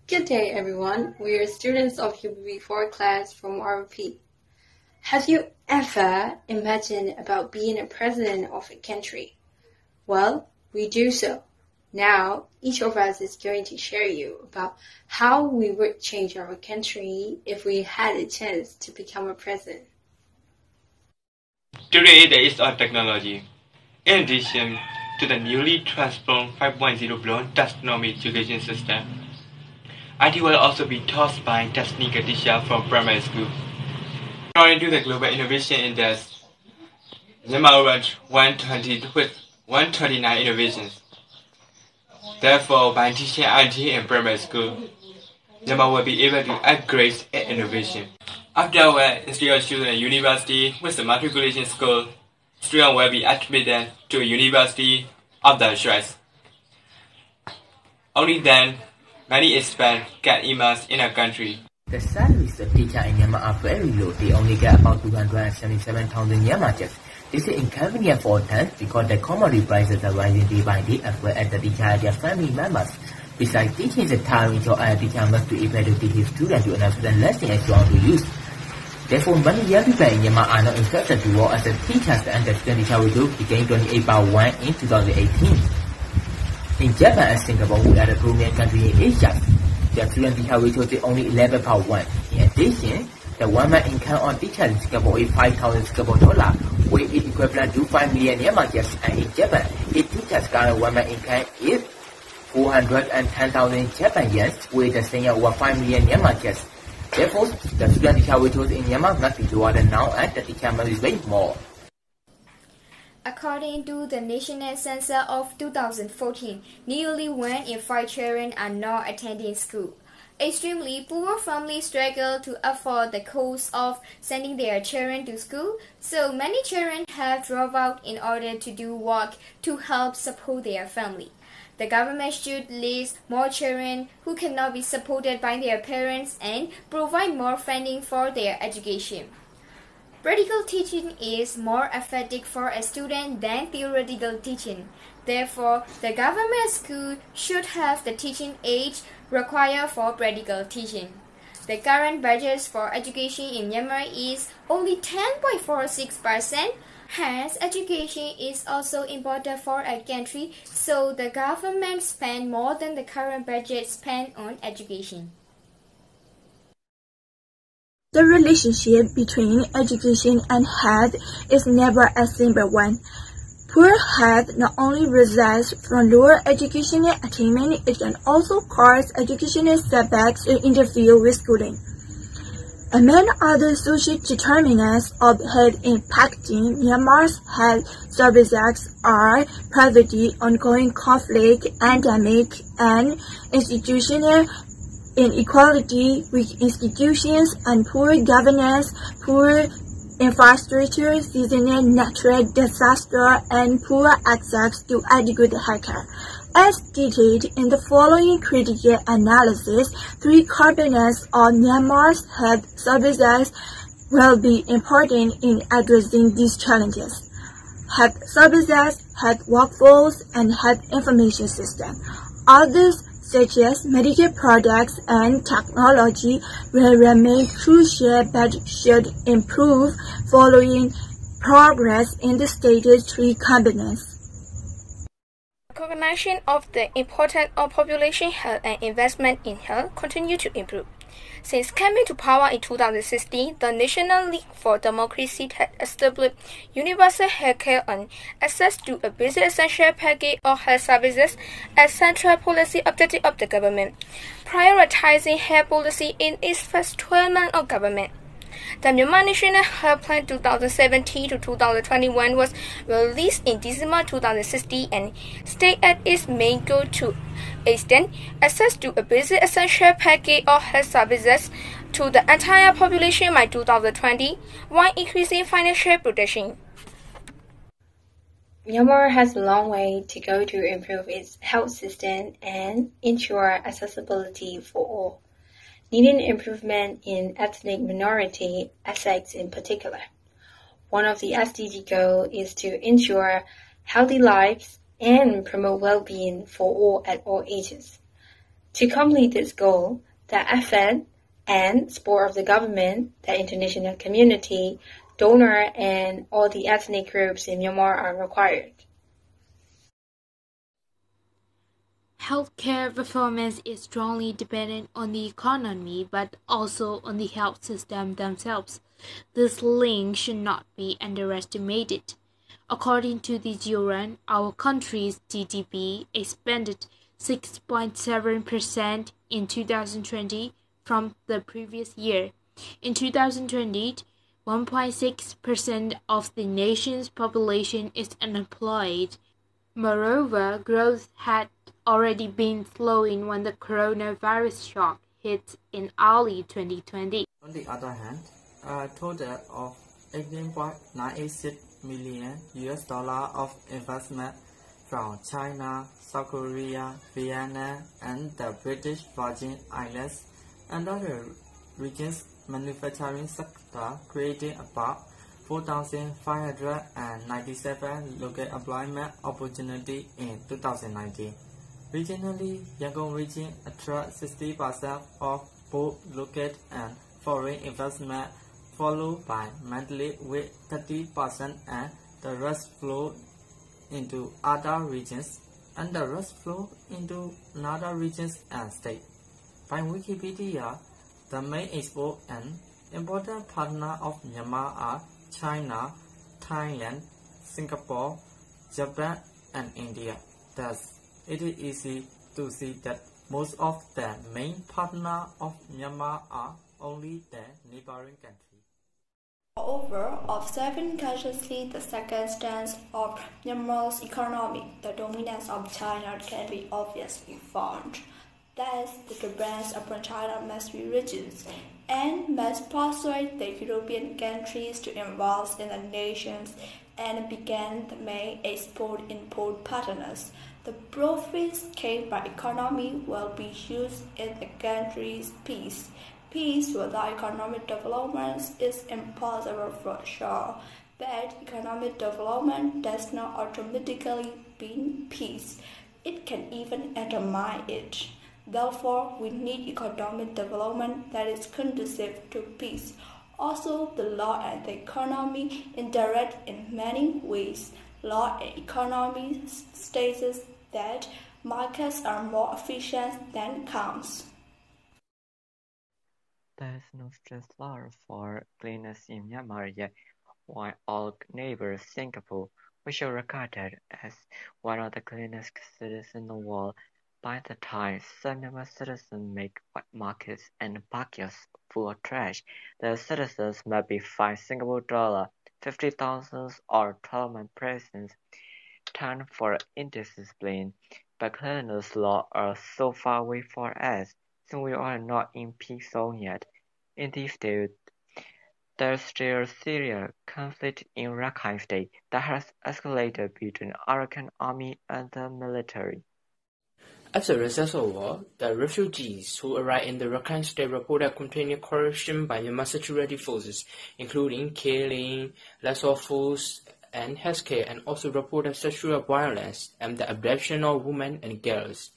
Good day, everyone. We are students of UPP 4 class from RP. Have you ever imagined about being a president of a country? Well, we do so. Now, each of us is going to share you about how we would change our country if we had a chance to become a president. Today, there is on technology. In addition to the newly transformed 5.0 blown taxonomy education system, IT will also be taught by technical teachers from primary school. According to the Global Innovation Index, Myanmar ranked 120 with 129 innovations. Therefore, by teaching IT in primary school, Myanmar will be able to upgrade its innovation. Afterward, students choose a university with the matriculation score. Students will be admitted to a university of their choice. Only then, many expats get immersed in a country. The salaries of teachers in Myanmar are very low. They only get about 277,000 Myanmar jobs. This is inconvenient for them because the commodity prices are rising day by day as well as the teacher and their family members. Besides, teaching is a tiring job and a teacher must be able to teach his students to understand lessons and so on to use. Therefore, many young people in Myanmar are not interested to work as a teachers and the student teacher will became 28/1 in 2018. In Japan and Singapore, we are the premier country in Asia. The student teacher ratio is only 11/1. In addition, the one-man income on teachers in Singapore is 5,000 Singapore dollars, which is equivalent to 5 million Myanmar jobs. And in Japan, each teacher's current one-man income is 410,000 Japan yen, with the same over 5 million Myanmar jobs. Therefore, the student teacher ratio in Myanmar must be lower than now, and the teacher must be paid more. According to the National Census of 2014, nearly 1 in 5 children are not attending school. Extremely poor families struggle to afford the cost of sending their children to school, so many children have dropped out in order to do work to help support their family. The government should list more children who cannot be supported by their parents and provide more funding for their education. Practical teaching is more effective for a student than theoretical teaching. Therefore, the government school should have the teaching age required for practical teaching. The current budget for education in Myanmar is only 10.46%. Hence, education is also important for a country, so the government spends more than the current budget spent on education. The relationship between education and health is never a simple one. Poor health not only results from lower educational attainment, it can also cause educational setbacks and interfere with schooling. Among other social determinants of health impacting Myanmar's health services are poverty, ongoing conflict, endemic, and institutional inequality, weak institutions and poor governance, poor infrastructure, seasonal natural disaster, and poor access to adequate healthcare. As stated in the following critical analysis, 3 components of Myanmar's health services will be important in addressing these challenges: health services, health workforce, and health information system. Others, such as medical products and technology, will remain crucial but should improve following progress in the stated 3 components. Recognition of the importance of population health and investment in health continue to improve. Since coming to power in 2016, the National League for Democracy had established universal healthcare and access to a basic essential package of health services as central policy objective of the government, prioritizing health policy in its first 12 months of government. The Myanmar National Health Plan 2017 to 2021 was released in December 2016 and stated as its main goal to extend access to a basic essential package of health services to the entire population by 2020, while increasing financial protection. Myanmar has a long way to go to improve its health system and ensure accessibility for all, needing improvement in ethnic minority aspects in particular. One of the SDG goals is to ensure healthy lives and promote well-being for all at all ages. To complete this goal, the effort and support of the government, the international community, donor, and all the ethnic groups in Myanmar are required. Healthcare performance is strongly dependent on the economy, but also on the health system themselves. This link should not be underestimated. According to the UN, our country's GDP expanded 6.7% in 2020 from the previous year. In 2020, 1.6% of the nation's population is unemployed. Moreover, growth had already been slowing when the coronavirus shock hit in early 2020. On the other hand, a total of $18.986 million of investment from China, South Korea, Vietnam, and the British Virgin Islands and other regions' manufacturing sector, creating about 4,597 local employment opportunities in 2019. Regionally, Yangon region attracts 60% of both local and foreign investment, followed by Mandalay with 30%, and the rest flow into other regions, and the rest flow into other regions and states. By Wikipedia, the main export and important partner of Myanmar are China, Thailand, Singapore, Japan, and India. Thus, it is easy to see that most of the main partners of Myanmar are only the neighboring countries. Moreover, observing cautiously the circumstance of Myanmar's economy, the dominance of China can be obviously found. Thus, the demands upon China must be reduced and must persuade the European countries to invest in the nations and become the main export-import partners. The profits gained by economy will be used in the country's peace. Peace without economic development is impossible for sure, but economic development does not automatically mean peace. It can even undermine it. Therefore, we need economic development that is conducive to peace. Also, the law and the economy interact in many ways. Law and economy states that markets are more efficient than counts. There is no strict law for cleanliness in Myanmar yet, while all neighbors Singapore, which are regarded as one of the cleanest cities in the world, by the time some Myanmar citizens make wet markets and backyards full of trash, the citizens must be fined $50,000 or 12 months prison time for indiscipline. But cleanliness laws are so far away for us, since we are not in peace zone yet. In these days, there is still a serious conflict in Rakhine State that has escalated between Arakan Army and the military. As a result of war, the refugees who arrived in the Rakhine State reported continued corruption by Myanmar security forces, including killing, loss of food and healthcare, and also reported sexual violence and the abduction of women and girls.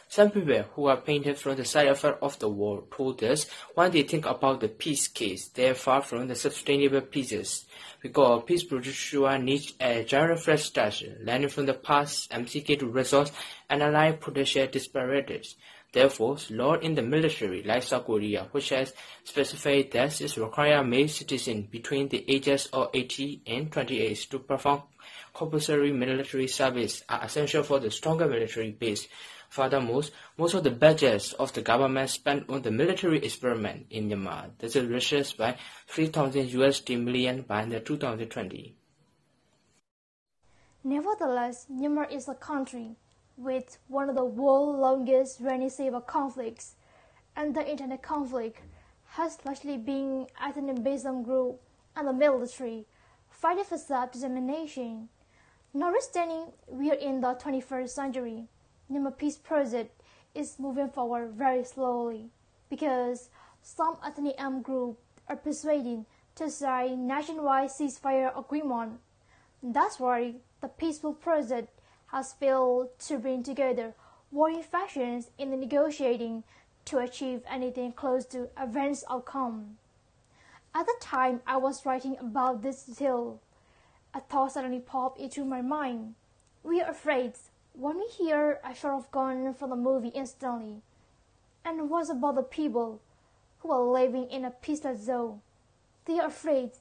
Some people who are painted from the side effect of the war told us when they think about the peace case, they are far from the sustainable peace, because peace procedure needs a general fresh start, learning from the past and seeking to resolve and align potential disparities. Therefore, law in the military, like South Korea, which has specified that it requires male citizens between the ages of 18 and 28 to perform compulsory military service, are essential for the stronger military base. Furthermore, most of the budgets of the government spent on the military experiment in Myanmar. This is reduced by $3,000 million by the 2020. Nevertheless, Myanmar is a country with one of the world's longest running civil conflicts, and the internal conflict has largely been ethnic-based group and the military fighting for self-determination. Notwithstanding, we are in the 21st century. Myanmar peace project is moving forward very slowly because some ethnic armed groups are persuading to sign nationwide ceasefire agreement. That's why the peaceful project has failed to bring together warring factions in the negotiating to achieve anything close to advanced outcome. At the time I was writing about this detail, a thought suddenly popped into my mind. We are afraid. When we hear I should have gone from the movie instantly. And what's about the people who are living in a peaceless zone? They are afraid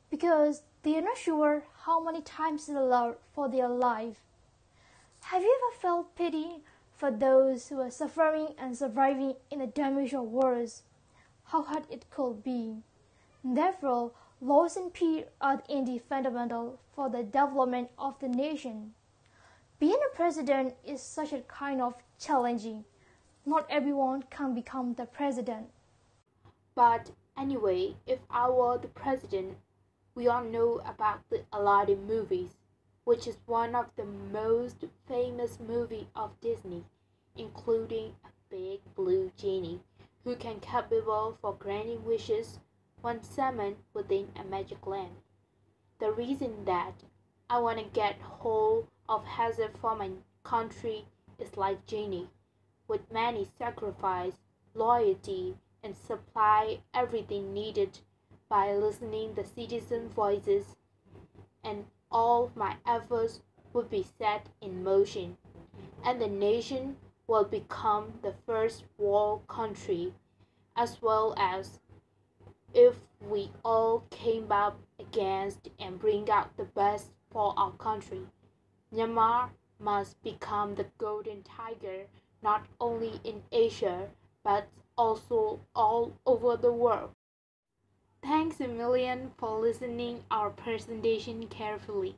because they are not sure how many times is allowed for their life. Have you ever felt pity for those who are suffering and surviving in the damage of wars? How hard it could be. Therefore, laws and peace are indeed fundamental for the development of the nation. Being a president is such a kind of challenging. Not everyone can become the president. But anyway, if I were the president, we all know about the Aladdin movies, which is one of the most famous movies of Disney, including a big blue genie who can capable for granting wishes when summoned within a magic lamp. The reason that I want to get hold of hazard for my country is like genie, with many sacrifice, loyalty, and supply everything needed by listening the citizen voices, and all my efforts would be set in motion, and the nation will become the first world country, as well as if we all came up against and bring out the best for our country. Myanmar must become the golden tiger not only in Asia but also all over the world. Thanks a million for listening our presentation carefully.